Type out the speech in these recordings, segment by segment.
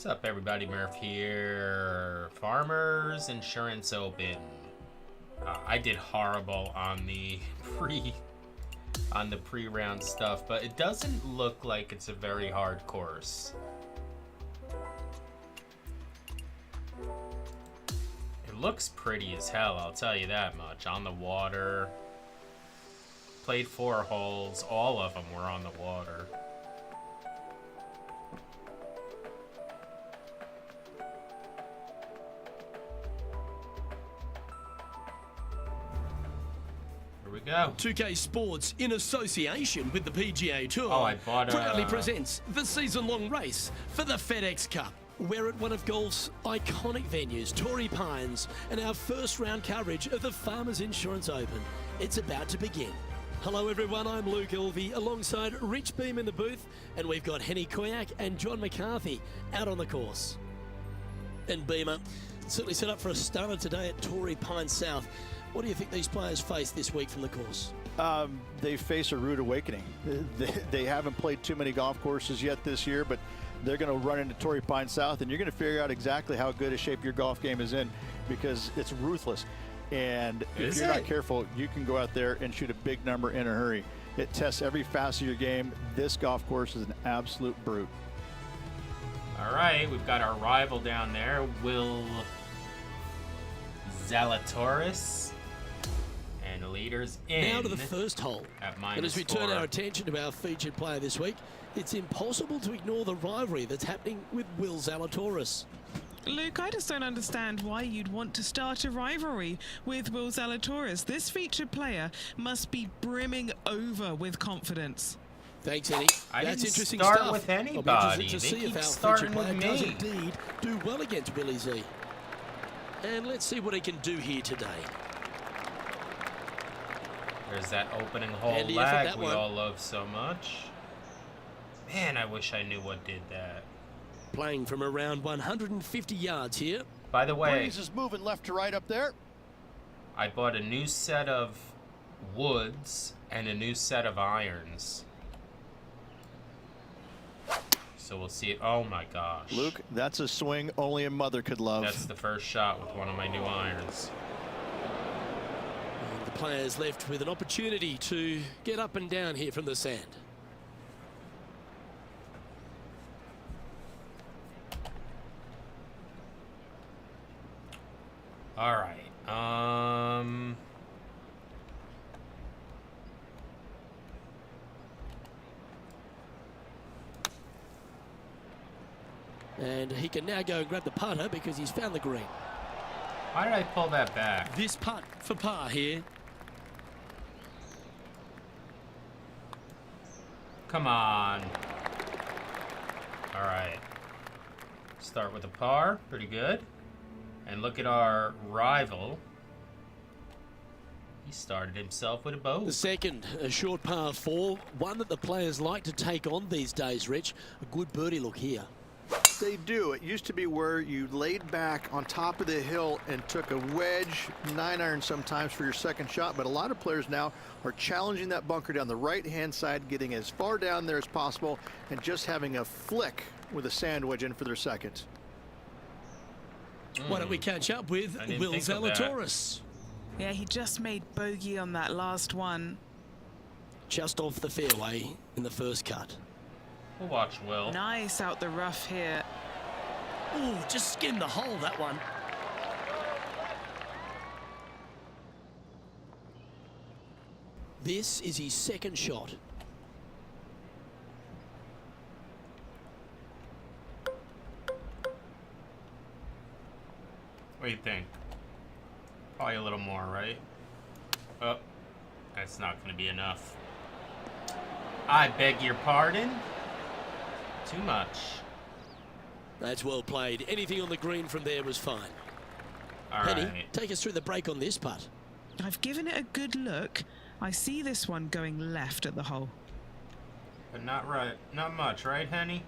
What's up, everybody? Murph here. Farmers Insurance Open. I did horrible on the pre-round stuff, but it doesn't look like it's a very hard course. It looks pretty as hell, I'll tell you that much. On the water. Played 4 holes. All of them were on the water. We go. 2K Sports, in association with the PGA Tour, proudly presents the season-long race for the FedEx Cup. We're at one of golf's iconic venues, Torey Pines, and our first round coverage of the Farmers Insurance Open. It's about to begin. Hello everyone, I'm Luke Elvey, alongside Rich Beam in the booth, and we've got Henny Koyak and John McCarthy out on the course. And Beamer, certainly set up for a stunner today at Torey Pines South. What do you think these players face this week from the course? They face a rude awakening. They haven't played too many golf courses yet this year, but they're going to run into Torey Pines South, and you're going to figure out exactly how good a shape your golf game is in, because it's ruthless. And if you're not careful, you can go out there and shoot a big number in a hurry. It tests every facet of your game. This golf course is an absolute brute. All right, we've got our rival down there, Will Zalatoris. And leaders in. Now to the first hole. And as we turn our attention to our featured player this week, it's impossible to ignore the rivalry that's happening with Will Zalatoris. Luke, I just don't understand why you'd want to start a rivalry with Will Zalatoris. This featured player must be brimming over with confidence. Thanks, Eddie. That's interesting start stuff. With anybody. To see if our starting featured player with does me. indeed do well against Willie Z. And let's see what he can do here today. There's that opening hole lag we all love so much. Man, I wish I knew what did that. Playing from around 150 yards here. By the way, Breeze is moving left to right up there. I bought a new set of woods and a new set of irons. So we'll see it. Oh my gosh. Luke, that's a swing only a mother could love. That's the first shot with one of my new irons. And the players left with an opportunity to get up and down here from the sand. All right. And he can now go and grab the putter because he's found the green. Why did I pull that back? This putt for par here. Come on. All right. Start with a par. Pretty good. And look at our rival. He started himself with a boat. The second, a short par 4. One that the players like to take on these days, Rich. A good birdie look here. They do. It used to be where you laid back on top of the hill and took a wedge, 9-iron sometimes for your second shot, but a lot of players now are challenging that bunker down the right-hand side, getting as far down there as possible, and just having a flick with a sand wedge in for their second. Why don't we catch up with Will Zalatoris? Yeah, he just made bogey on that last one. Just off the fairway in the first cut. We'll watch Will. Nice out the rough here. Ooh, just skimmed the hole, that one. This is his second shot. What do you think? Probably a little more, right? Oh, that's not going to be enough. I beg your pardon? Too much. That's well played. Anything on the green from there was fine. All Penny, right. take us through the break on this putt. I've given it a good look. I see this one going left at the hole. But not right. Not much, right, Henny?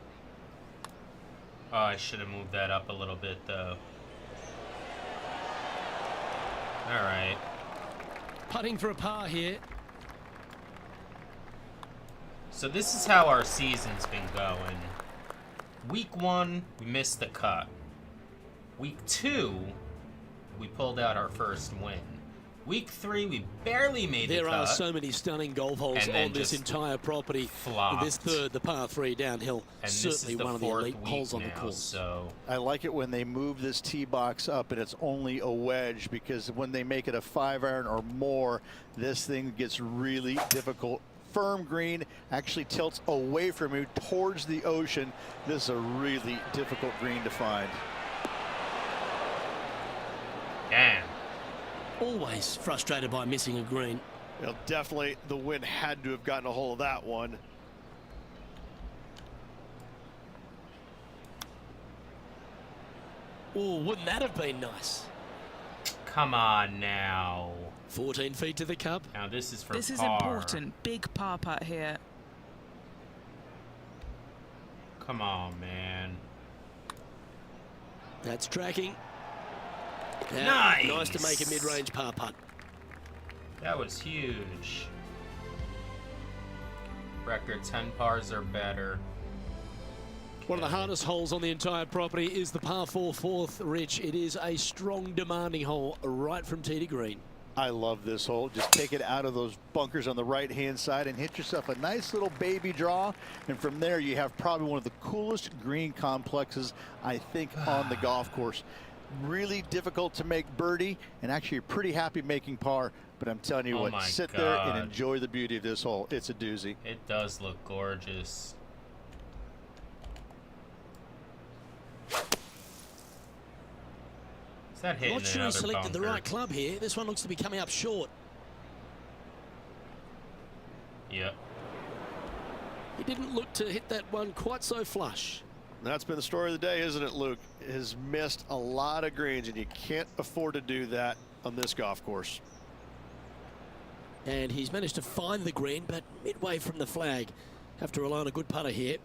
Oh, I should have moved that up a little bit, though. All right. Putting for a par here. So this is how our season's been going. Week 1, we missed the cut. Week 2, we pulled out our first win. Week 3, we barely made the cut. There are so many stunning golf holes on this entire property. Flopped. This third, the par 3 downhill, and certainly one of the elite holes on the course. So I like it when they move this tee box up and it's only a wedge, because when they make it a 5-iron or more, this thing gets really difficult. Firm green, actually tilts away from you towards the ocean. This is a really difficult green to find. damn. Always frustrated by missing a green. Well, definitely the wind had to have gotten a hold of that one. Oh, wouldn't that have been nice? Come on now. 14 feet to the cup. Now this is for This is par. important. Big par putt here. Come on, man. That's tracking. Yeah, Nice. Nice to make a mid-range par putt. That was huge. Record 10 pars or better. One of the hardest holes on the entire property is the par 4 fourth, Rich. It is a strong, demanding hole right from tee to green. I love this hole. Just take it out of those bunkers on the right-hand side and hit yourself a nice little baby draw. And from there, you have probably one of the coolest green complexes, I think, on the golf course. Really difficult to make birdie, and actually you're pretty happy making par. But I'm telling you what, sit there and enjoy the beauty of this hole. It's a doozy. It does look gorgeous. Is that hitting Not sure he another selected the bunker? right club here. This one looks to be coming up short. Yep. He didn't look to hit that one quite so flush. That's been the story of the day, isn't it, Luke? Has missed a lot of greens, and you can't afford to do that on this golf course. And he's managed to find the green, but midway from the flag. Have to rely on a good putter here.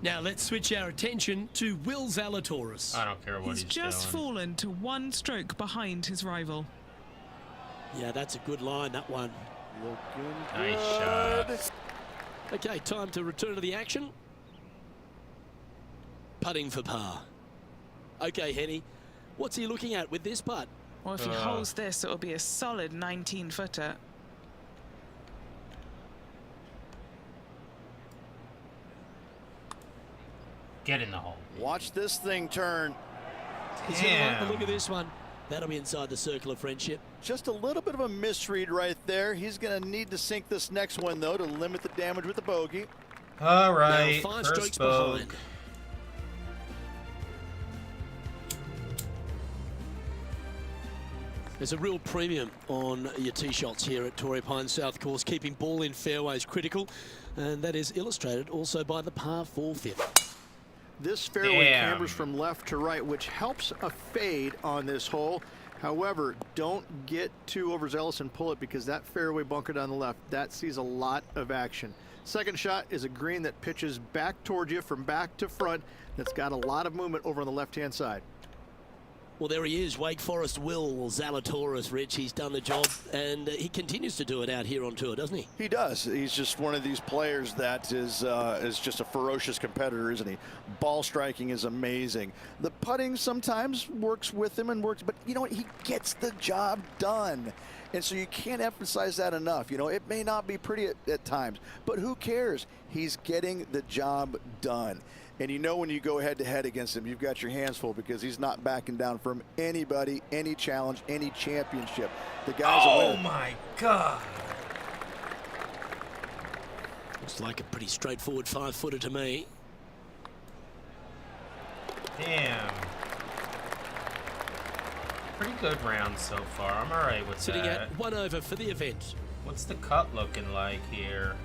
Now let's switch our attention to Will Zalatoris. I don't care what he's just doing. fallen to 1 stroke behind his rival. Yeah, that's a good line, that one. Looking Nice good. shot. Okay, time to return to the action. Putting for par. Okay, Henny, what's he looking at with this putt? Well, if he holds this, it'll be a solid 19-footer. Get in the hole. Watch this thing turn. He's going to like the look of this one. That'll be inside the circle of friendship. Just a little bit of a misread right there. He's going to need to sink this next one, though, to limit the damage with the bogey. All right, now 5 first strokes bogey. behind. There's a real premium on your tee shots here at Torey Pines South Course, keeping ball in fairways critical, and that is illustrated also by the par 4 fifth. This fairway cambers from left to right, which helps a fade on this hole. However, don't get too overzealous and pull it, because that fairway bunker down the left, that sees a lot of action. Second shot is a green that pitches back towards you from back to front. That's got a lot of movement over on the left-hand side. Well, there he is, Wake Forest Will Zalatoris, Rich. He's done the job, and he continues to do it out here on tour, doesn't he? He does. He's just one of these players that is just a ferocious competitor, isn't he? Ball striking is amazing. The putting sometimes works with him and works, but you know what? He gets the job done. And so you can't emphasize that enough. You know, it may not be pretty at times, but who cares? He's getting the job done. And you know when you go head-to-head against him, you've got your hands full, because he's not backing down from anybody, any challenge, any championship. The guy's a winner. Oh, my God. Looks like a pretty straightforward 5-footer to me. Damn. Pretty good round so far. I'm all right with Sitting that. at 1 over for the event. What's the cut looking like here?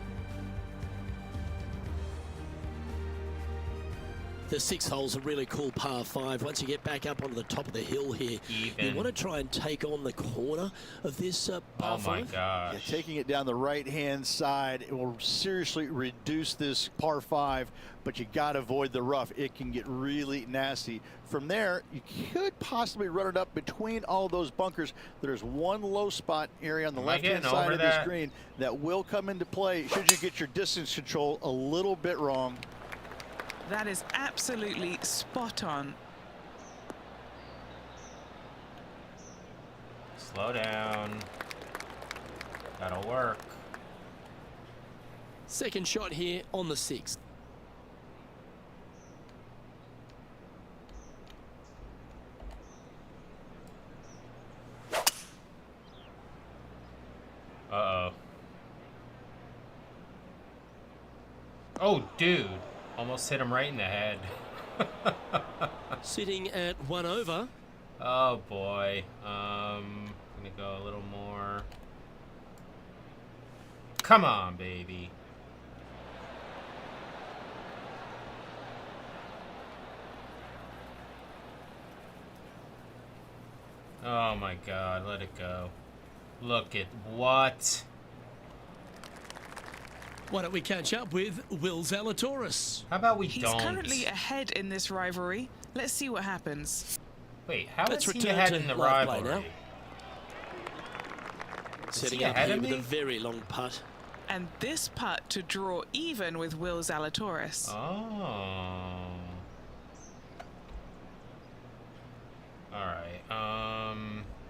The 6 hole's a really cool par 5. Once you get back up onto the top of the hill here, Even. you want to try and take on the corner of this par 5. Oh my gosh. Yeah, taking it down the right-hand side, it will seriously reduce this par 5, but you got to avoid the rough. It can get really nasty. From there, you could possibly run it up between all those bunkers. There's one low spot area on the left-hand side of this green that will come into play should you get your distance control a little bit wrong. That is absolutely spot on. Slow down. That'll work. Second shot here on the 6th. Uh-oh. Oh, dude. Almost hit him right in the head. Sitting at 1 over. Oh, boy. Gonna go a little more. Come on, baby. Oh, my God. Let it go. Look at what? Why don't we catch up with Will Zalatoris? How about we He's don't? currently ahead in this rivalry. Let's see what happens. Wait, how Let's is he return ahead to in the live play rivalry? now. Is Setting he up ahead here of with a me? very long putt. And this putt to draw even with Will Zalatoris. Oh. Alright,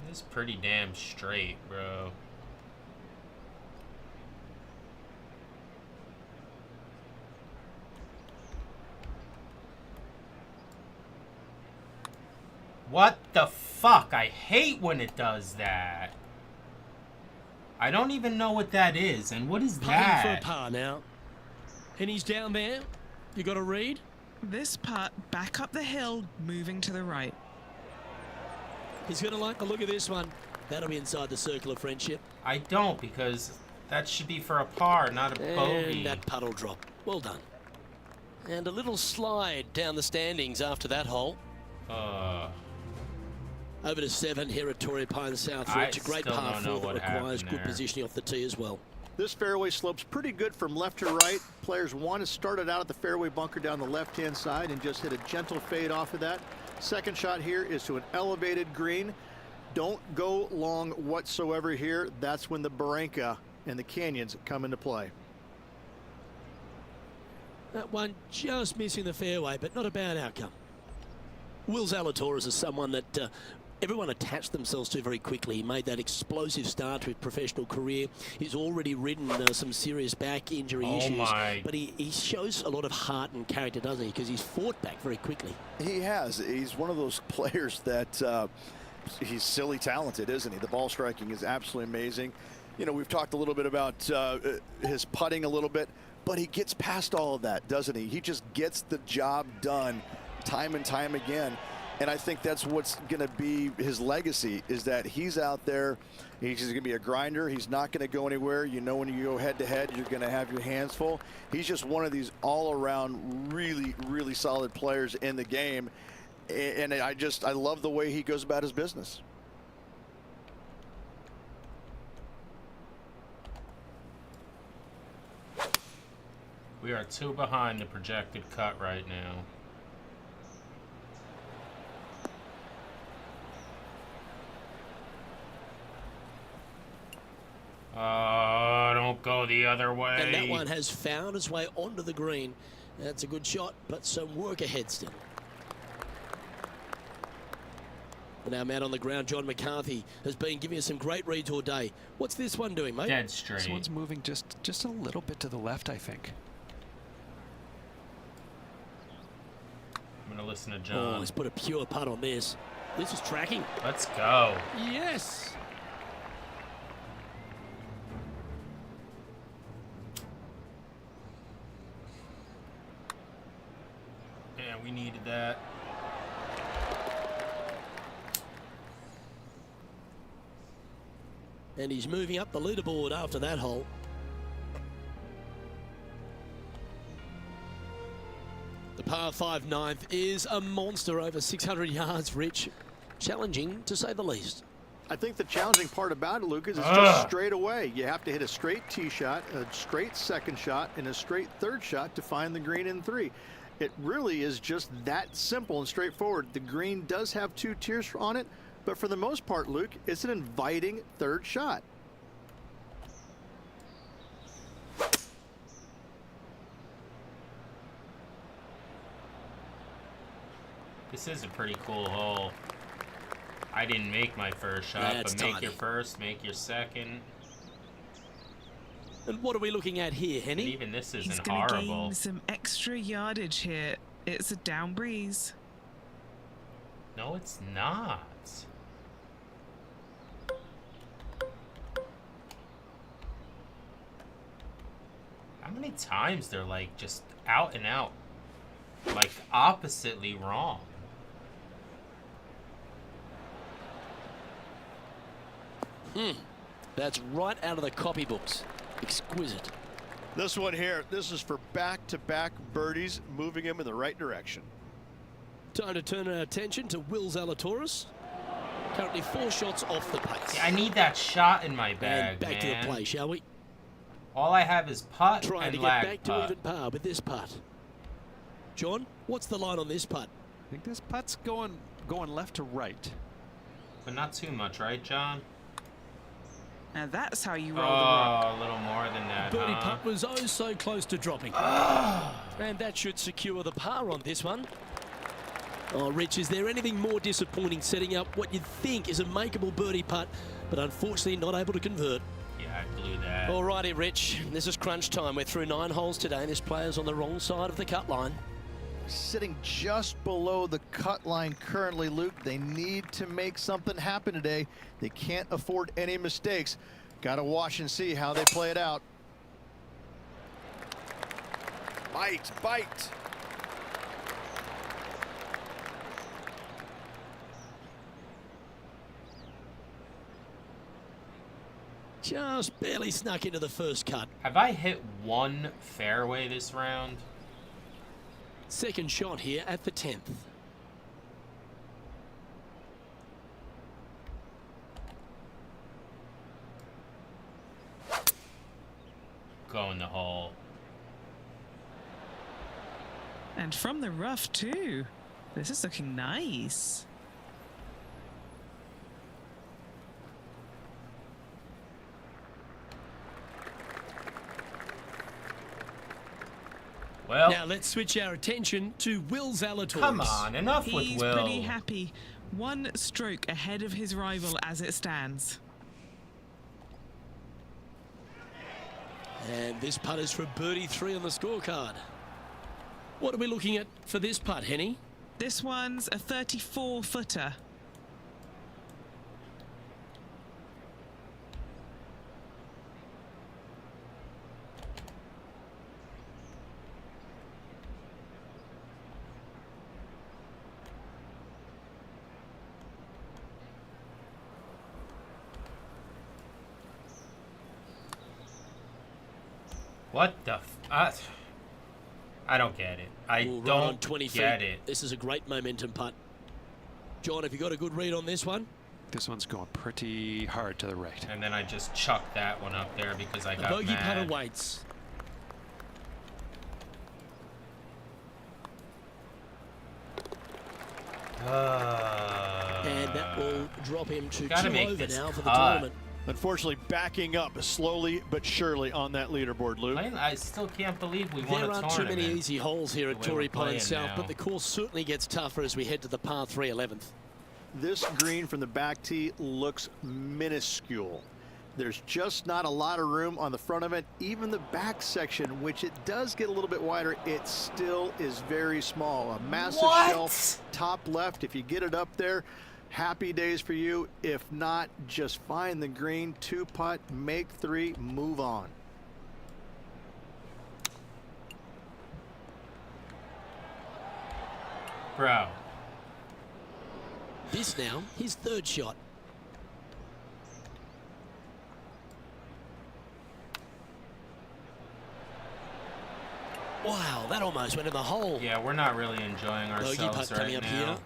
this is pretty damn straight, bro. What the fuck? I hate when it does that. I don't even know what that is. And what is Putting that? for a par now. And he's down there. You got a read? This putt back up the hill, moving to the right. He's going to like the look of this one. That'll be inside the circle of friendship. I don't, because that should be for a par, not a bogey. And that putt will drop. Well done. And a little slide down the standings after that hole. Over to 7 here at Torey Pines South Ridge. A great par 4 that requires good positioning off the tee as well. This fairway slopes pretty good from left to right. Players want to start it out at the fairway bunker down the left-hand side and just hit a gentle fade off of that. Second shot here is to an elevated green. Don't go long whatsoever here. That's when the barranca and the canyons come into play. That one just missing the fairway, but not a bad outcome. Will Zalatoris is someone that everyone attached themselves to very quickly. He made that explosive start to his professional career. He's already ridden some serious back injury issues. But he shows a lot of heart and character, doesn't he? Because he's fought back very quickly. He has. He's one of those players that he's silly talented, isn't he? The ball striking is absolutely amazing. You know, we've talked a little bit about his putting a little bit, but he gets past all of that, doesn't he? He just gets the job done time and time again. And I think that's what's going to be his legacy, is that he's out there. He's going to be a grinder. He's not going to go anywhere. You know, when you go head to head, you're going to have your hands full. He's just one of these all around really, really solid players in the game. And I love the way he goes about his business. We are 2 behind the projected cut right now. Don't go the other way. And that one has found its way onto the green. That's a good shot, but some work ahead still. And our man on the ground, John McCarthy, has been giving us some great reads all day. What's this one doing, mate? Dead straight. This one's moving just a little bit to the left, I think. I'm going to listen to John. Oh, he's put a pure putt on this. This is tracking. Let's go. Yes. Yeah, we needed that. And he's moving up the leaderboard after that hole. The par 5 ninth is a monster, over 600 yards, Rich. Challenging, to say the least. I think the challenging part about it, Lucas, is just straight away. You have to hit a straight tee shot, a straight second shot, and a straight third shot to find the green in 3. It really is just that simple and straightforward. The green does have 2 tiers on it, but for the most part, Luke, it's an inviting third shot. This is a pretty cool hole. I didn't make my first shot, That's but make tiny. your first, make your second. And what are we looking at here, And Henny? even this He's isn't going to horrible. gain some extra yardage here. It's a down breeze. No, it's not. How many times they're like just out and out, like oppositely wrong? That's right out of the copybooks. Exquisite. This one here, this is for back-to-back birdies, moving him in the right direction. Time to turn our attention to Will Zalatoris. Currently 4 shots off the pace. I need that shot in my bag, And back man. to the play, shall we? All I have is putt Trying and to get lag back to putt. even par with this putt. John, what's the line on this putt? I think this putt's going left to right. But not too much, right, John? Now that's how you roll the rock. Oh, a little more than that, Birdie huh? putt was oh so close to dropping. And that should secure the par on this one. Oh, Rich, is there anything more disappointing setting up what you'd think is a makeable birdie putt, but unfortunately not able to convert? Yeah, I blew that. Alrighty, Rich, this is crunch time. We're through 9 holes today, and this player's on the wrong side of the cut line. Sitting just below the cut line currently, Luke. They need to make something happen today. They can't afford any mistakes. Got to watch and see how they play it out. Bite. Just barely snuck into the first cut. Have I hit one fairway this round? Second shot here at the 10th. Go in the hole. And from the rough too. This is looking nice. Well, Now let's switch our attention to Will Zalatoris. come on, enough with He's Will. pretty happy. 1 stroke ahead of his rival as it stands. And this putt is for birdie 3 on the scorecard. What are we looking at for this putt, Henny? This one's a 34-footer. What the I don't get it. I Ooh, right don't on 20 get feet. it. This is a great momentum putt. John, have you got a good read on this one? This one's going pretty hard to the right. And then I just chucked that one up there because I The got bogey putter mad. waits. And that will drop him to 2 Gotta make over this now for the cut. tournament. Unfortunately, backing up slowly but surely on that leaderboard, Luke. I still can't believe we won There a aren't tournament. too many easy holes here at The way Torey we're playing Pines South, now. but the course certainly gets tougher as we head to the par 3 11th. This green from the back tee looks minuscule. There's just not a lot of room on the front of it. Even the back section, which it does get a little bit wider, it still is very small. A massive What? shelf, top left. If you get it up there, happy days for you. If not, just find the green, 2-putt, make 3, move on. Bro. This now, his 3rd shot. Wow, that almost went in the hole. Yeah, we're not really enjoying Bogey ourselves putt right coming up now.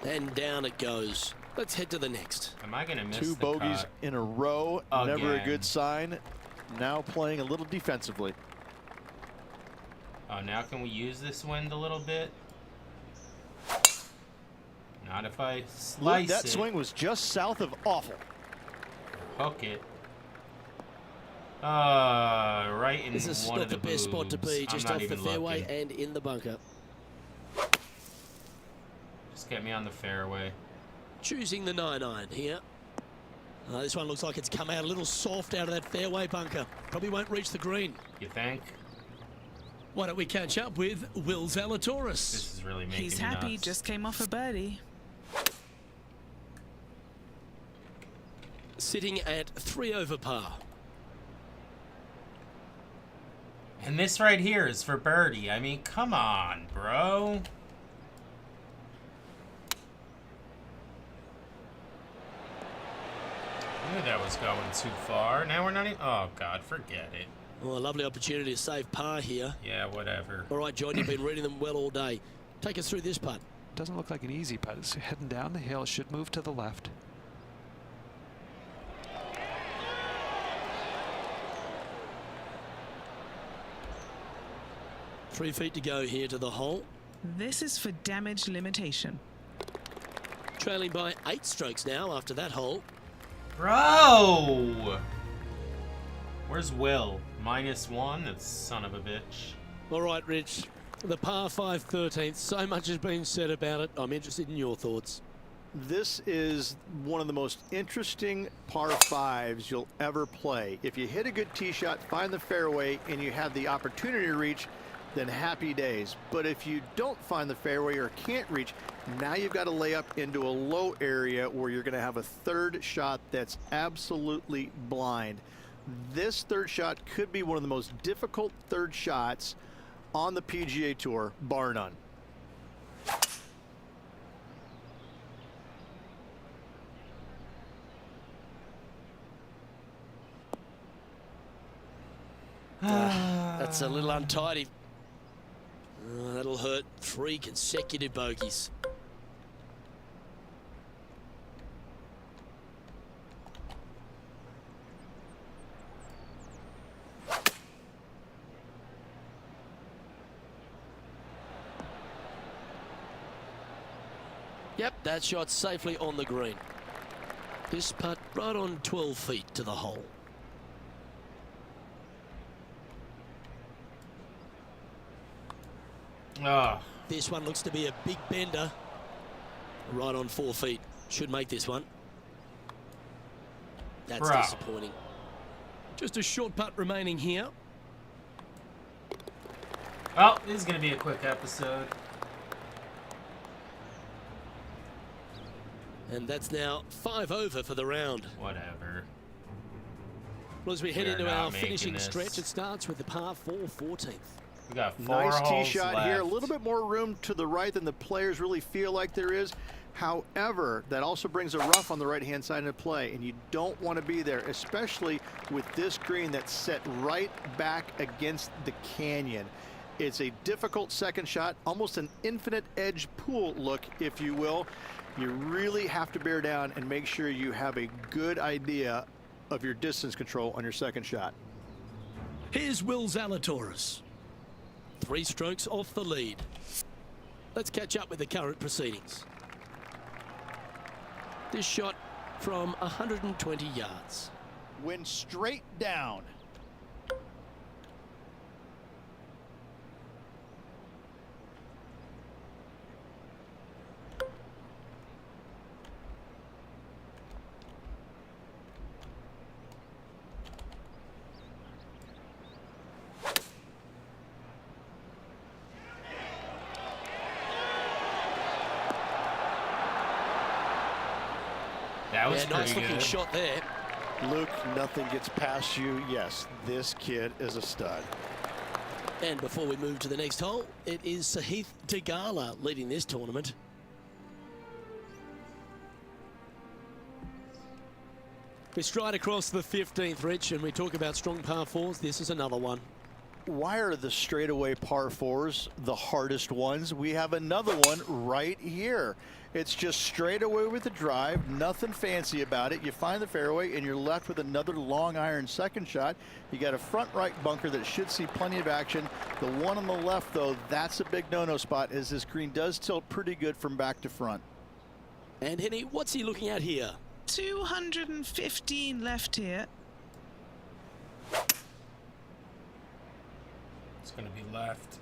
here. And down it goes. Let's head to the next. Am I gonna miss 2 the bogeys cut? in a row, never a Again. good sign. Now playing a little defensively. Oh, now can we use this wind a little bit? Not if I Luke, slice that it. swing was just south of awful. Hook it. Right in This is one not of the best spot to boobs. be, I'm just not off the even fairway looking. and in the bunker. Just get me on the fairway. Choosing the 9-iron here. This one looks like it's come out a little soft out of that fairway bunker. Probably won't reach the green. You think? Why don't we catch up with Will Zalatoris? This is really making He's me happy, nuts. just came off a birdie. Sitting at 3 over par. And this right here is for birdie. I mean, come on, bro. I knew that was going too far. Now we're not even... Oh, God, forget it. Well, a lovely opportunity to save par here. Yeah, whatever. All right, John, you've been reading them well all day. Take us through this putt. Doesn't look like an easy putt. It's heading down the hill. Should move to the left. Three feet to go here to the hole. This is for damage limitation. Trailing by 8 strokes now after that hole. Bro! Where's Will? -1? That son of a bitch. All right, Rich. The par 5 13th. So much has been said about it. I'm interested in your thoughts. This is one of the most interesting par 5s you'll ever play. If you hit a good tee shot, find the fairway, and you have the opportunity to reach, then happy days. But if you don't find the fairway or can't reach, now you've got to lay up into a low area where you're going to have a third shot that's absolutely blind. This third shot could be one of the most difficult third shots on the PGA Tour, bar none. That's a little untidy. That'll hurt. 3 consecutive bogeys. Yep, that shot safely on the green. This putt right on 12 feet to the hole. Oh. This one looks to be a big bender. Right on 4 feet. Should make this one. That's disappointing. Just a short putt remaining here. Well, this is going to be a quick episode. And that's now 5 over for the round. Whatever. Well, as we head We're into not our making finishing this. stretch, it starts with the par 4 14th. We got 4 Nice tee holes shot left. here. A little bit more room to the right than the players really feel like there is. However, that also brings a rough on the right-hand side into play, and you don't want to be there, especially with this green that's set right back against the canyon. It's a difficult second shot, almost an infinite edge pool look, if you will. You really have to bear down and make sure you have a good idea of your distance control on your second shot. Here's Will Zalatoris. 3 strokes off the lead. Let's catch up with the current proceedings. This shot from 120 yards. Went straight down. That was Yeah, nice pretty looking good. shot there. Luke, nothing gets past you. Yes, this kid is a stud. And before we move to the next hole, it is Sahith Theegala leading this tournament. We stride across the 15th, Rich, and we talk about strong par 4s. This is another one. Why are the straightaway par 4s the hardest ones? We have another one right here. It's just straight away with the drive, nothing fancy about it. You find the fairway and you're left with another long iron second shot. You got a front right bunker that should see plenty of action. The one on the left, though, that's a big no-no spot, as this green does tilt pretty good from back to front. And Henny, what's he looking at here? 215 left here. It's going to be left.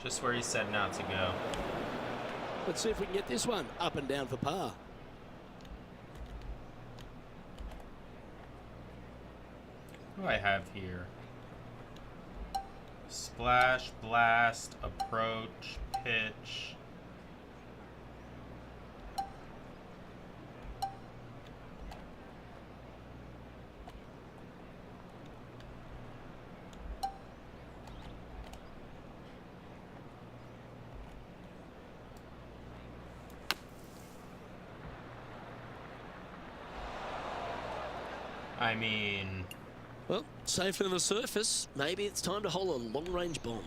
Just where he said not to go. Let's see if we can get this one up and down for par. What do I have here? Splash, blast, approach, pitch. I mean... Well, safer than the surface. Maybe it's time to hole a long-range bomb.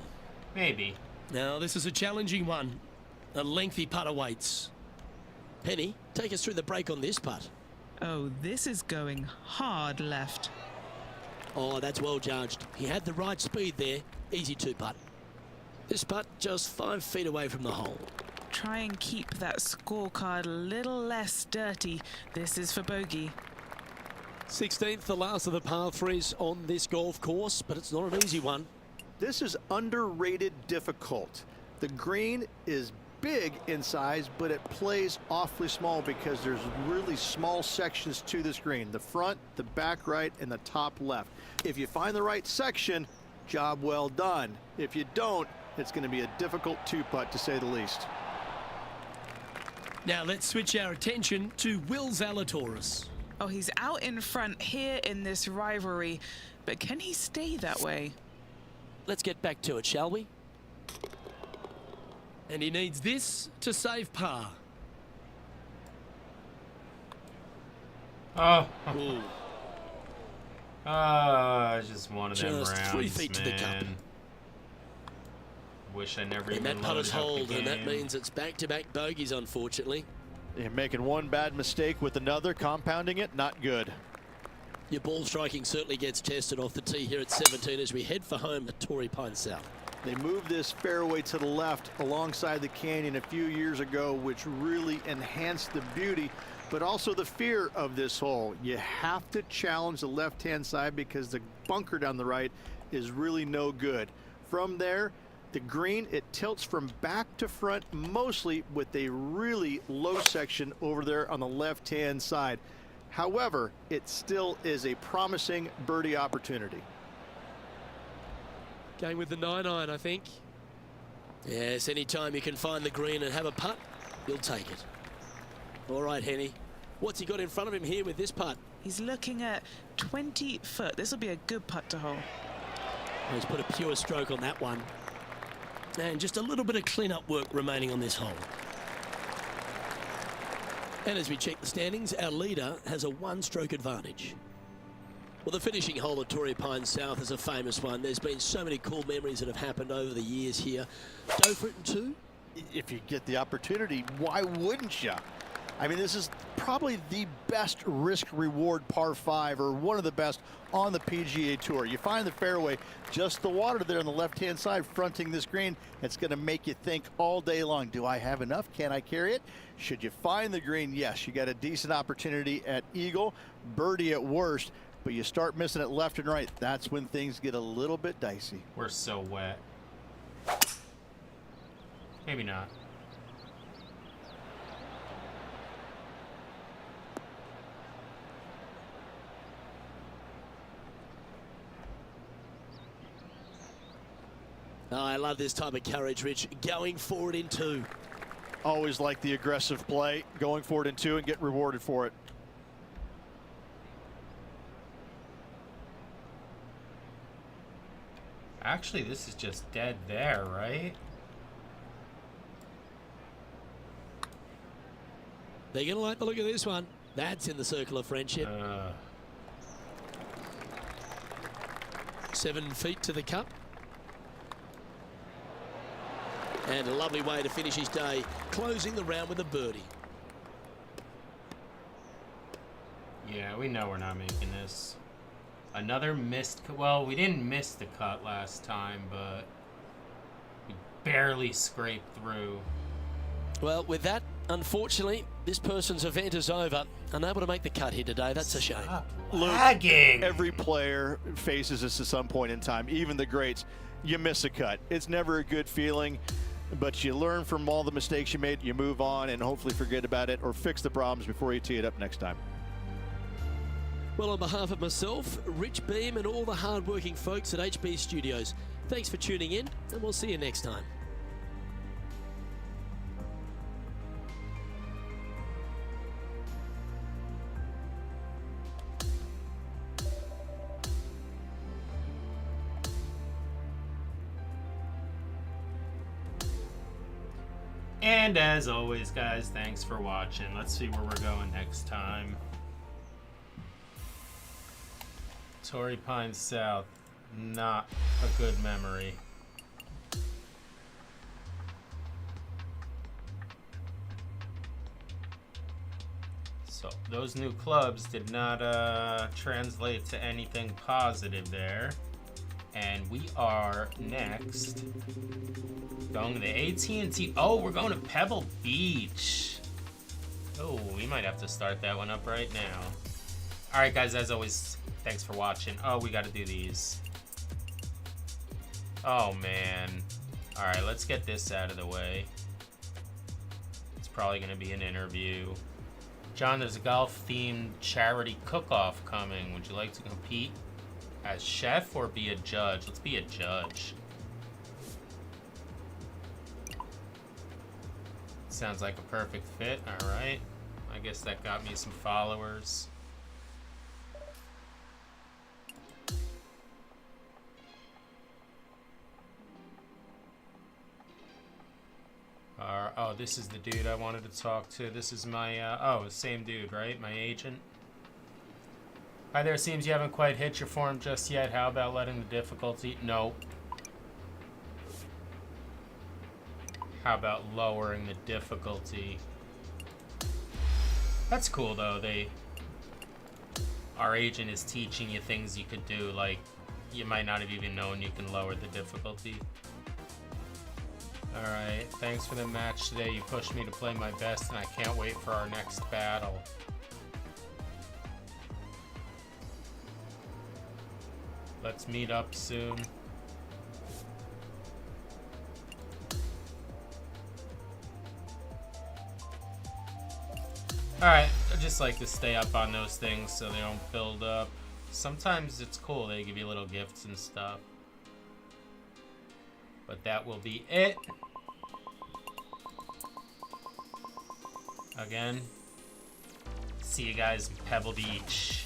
Maybe. Now, this is a challenging one. A lengthy putt awaits. Penny, take us through the break on this putt. Oh, this is going hard left. Oh, that's well judged. He had the right speed there. Easy 2-putt. This putt just 5 feet away from the hole. Try and keep that scorecard a little less dirty. This is for bogey. 16th, the last of the par 3s on this golf course, but it's not an easy one. This is underrated difficult. The green is big in size, but it plays awfully small because there's really small sections to this green. The front, the back right, and the top left. If you find the right section, job well done. If you don't, it's going to be a difficult 2-putt to say the least. Now let's switch our attention to Will Zalatoris. Oh, he's out in front here in this rivalry, but can he stay that way? Let's get back to it, shall we? And he needs this to save par. Oh. Ooh. Just one of them Just rounds, 3 feet to the cup. man. Wish I never And even that putt is loaded up hold, the and that game. means it's back-to-back bogeys, unfortunately. You're making one bad mistake with another, compounding it, not good. Your ball striking certainly gets tested off the tee here at 17 as we head for home at Torey Pine South. They moved this fairway to the left alongside the canyon a few years ago, which really enhanced the beauty, but also the fear of this hole. You have to challenge the left-hand side because the bunker down the right is really no good. From there, the green, it tilts from back to front, mostly with a really low section over there on the left-hand side. However, it still is a promising birdie opportunity. Going with the 9-iron, I think. Yes, anytime you can find the green and have a putt, you'll take it. All right, Henny. What's he got in front of him here with this putt? He's looking at 20 foot. This will be a good putt to hole. Oh, he's put a pure stroke on that one. And just a little bit of clean-up work remaining on this hole. And as we check the standings, our leader has a 1-stroke advantage. Well, the finishing hole at Torey Pine South is a famous one. There's been so many cool memories that have happened over the years here. Go for it in 2? If you get the opportunity, why wouldn't you? I mean, this is probably the best risk-reward par 5, or one of the best on the PGA Tour. You find the fairway, just the water there on the left-hand side fronting this green. It's going to make you think all day long, do I have enough? Can I carry it? Should you find the green? Yes, you got a decent opportunity at eagle, birdie at worst, but you start missing it left and right. That's when things get a little bit dicey. We're so wet. Maybe not. Oh, I love this type of courage, Rich. Going forward in 2. Always like the aggressive play, going forward in 2 and get rewarded for it. Actually, this is just dead there, right? They're going to like the look of this one. That's in the circle of friendship. 7 feet to the cup. And a lovely way to finish his day, closing the round with a birdie. Yeah, we know we're not making this. Another missed... Well, we didn't miss the cut last time, but we barely scraped through. Well, with that, Unfortunately, this person's event is over. Unable to make the cut here today. That's a shame. Lagging. Every player faces this at some point in time, even the greats. You miss a cut. It's never a good feeling, but you learn from all the mistakes you made, you move on, and hopefully forget about it or fix the problems before you tee it up next time. Well, on behalf of myself, Rich Beam, and all the hard-working folks at HB Studios, thanks for tuning in, and we'll see you next time. And as always, guys, thanks for watching. Let's see where we're going next time. Torrey Pines South, not a good memory. So those new clubs did not translate to anything positive there. And we are next going to the AT&T. Oh, we're going to Pebble Beach. Oh, we might have to start that one up right now. All right, guys, as always, thanks for watching. Oh, we got to do these. Oh, man. All right, let's get this out of the way. It's probably going to be an interview. John, there's a golf-themed charity cook-off coming. Would you like to compete as chef or be a judge? Let's be a judge. Sounds like a perfect fit. All right. I guess that got me some followers. Oh, this is the dude I wanted to talk to. This is my, oh, same dude, right? My agent. Hi there, seems you haven't quite hit your form just yet. How about letting the difficulty? No. How about lowering the difficulty? That's cool though. Our agent is teaching you things you could do, like you might not have even known you can lower the difficulty. Alright, thanks for the match today. You pushed me to play my best and I can't wait for our next battle. Let's meet up soon. Alright, I just like to stay up on those things so they don't build up. Sometimes it's cool, they give you little gifts and stuff. But that will be it. Again, see you guys in Pebble Beach.